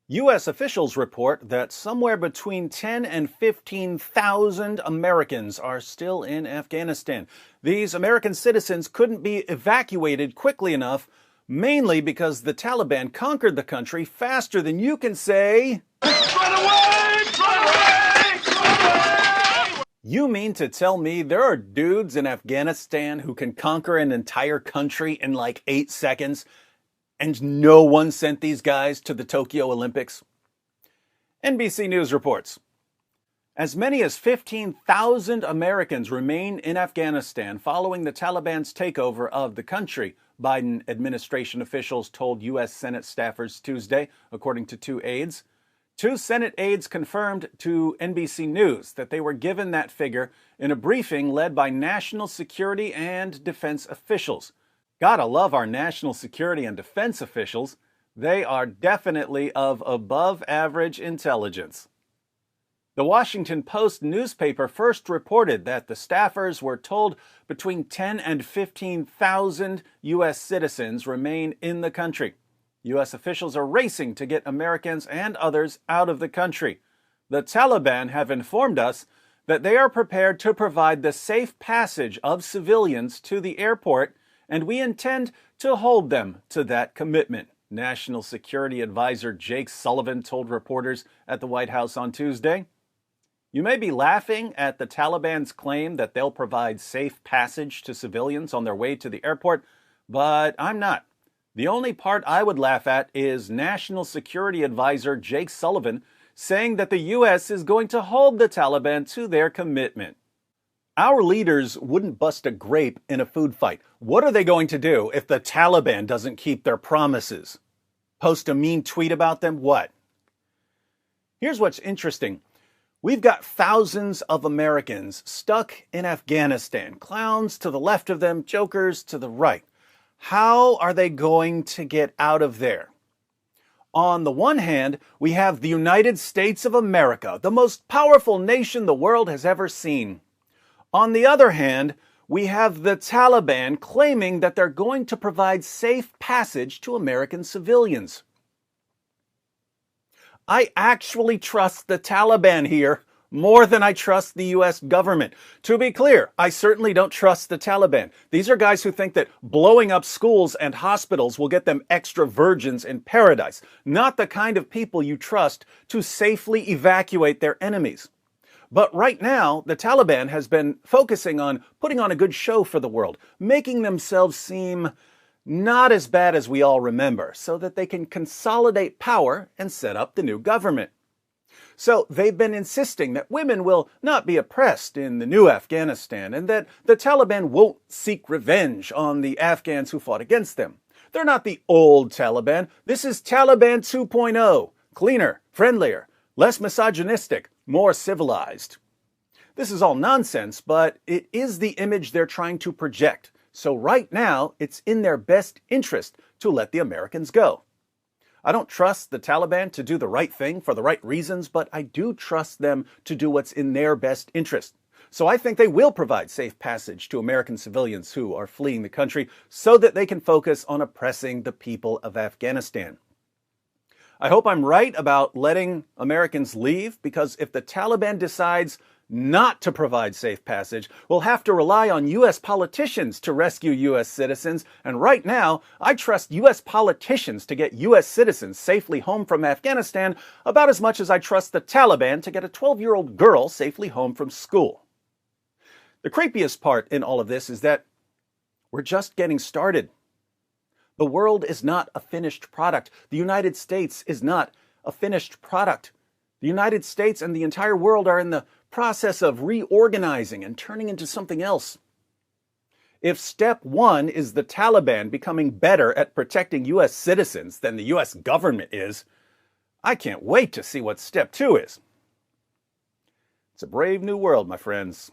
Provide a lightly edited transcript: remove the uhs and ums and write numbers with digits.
U.S. officials report that somewhere between 10 and 15,000 Americans are still in Afghanistan. These American citizens couldn't be evacuated quickly enough, mainly because the Taliban conquered the country faster than you can say, "Run away! Run away! Run away!" You mean to tell me there are dudes in Afghanistan who can conquer an entire country in like 8 seconds? And no one sent these guys to the Tokyo Olympics? NBC News reports, as many as 15,000 Americans remain in Afghanistan following the Taliban's takeover of the country, Biden administration officials told U.S. Senate staffers Tuesday, according to two aides. Two Senate aides confirmed to NBC News that they were given that figure in a briefing led by national security and defense officials. Gotta love our national security and defense officials. They are definitely of above average intelligence. The Washington Post newspaper first reported that the staffers were told between 10 and 15,000 U.S. citizens remain in the country. U.S. officials are racing to get Americans and others out of the country. The Taliban have informed us that they are prepared to provide the safe passage of civilians to the airport, and we intend to hold them to that commitment, National Security Advisor Jake Sullivan told reporters at the White House on Tuesday. You may be laughing at the Taliban's claim that they'll provide safe passage to civilians on their way to the airport, but I'm not. The only part I would laugh at is National Security Advisor Jake Sullivan saying that the U.S. is going to hold the Taliban to their commitment. Our leaders wouldn't bust a grape in a food fight. What are they going to do if the Taliban doesn't keep their promises? Post a mean tweet about them? What? Here's what's interesting. We've got thousands of Americans stuck in Afghanistan. Clowns to the left of them, jokers to the right. How are they going to get out of there? On the one hand, we have the United States of America, the most powerful nation the world has ever seen. On the other hand, we have the Taliban claiming that they're going to provide safe passage to American civilians. I actually trust the Taliban here more than I trust the U.S. government. To be clear, I certainly don't trust the Taliban. These are guys who think that blowing up schools and hospitals will get them extra virgins in paradise, not the kind of people you trust to safely evacuate their enemies. But right now, the Taliban has been focusing on putting on a good show for the world, making themselves seem not as bad as we all remember, so that they can consolidate power and set up the new government. So they've been insisting that women will not be oppressed in the new Afghanistan and that the Taliban won't seek revenge on the Afghans who fought against them. They're not the old Taliban. This is Taliban 2.0, cleaner, friendlier, less misogynistic, more civilized. This is all nonsense, but it is the image they're trying to project. So right now, it's in their best interest to let the Americans go. I don't trust the Taliban to do the right thing for the right reasons, but I do trust them to do what's in their best interest. So I think they will provide safe passage to American civilians who are fleeing the country so that they can focus on oppressing the people of Afghanistan. I hope I'm right about letting Americans leave, because if the Taliban decides not to provide safe passage, we'll have to rely on U.S. politicians to rescue U.S. citizens. And right now, I trust U.S. politicians to get U.S. citizens safely home from Afghanistan about as much as I trust the Taliban to get a 12-year-old girl safely home from school. The creepiest part in all of this is that we're just getting started. The world is not a finished product. The United States is not a finished product. The United States and the entire world are in the process of reorganizing and turning into something else. If step one is the Taliban becoming better at protecting U.S. citizens than the U.S. government is, I can't wait to see what step two is. It's a brave new world, my friends.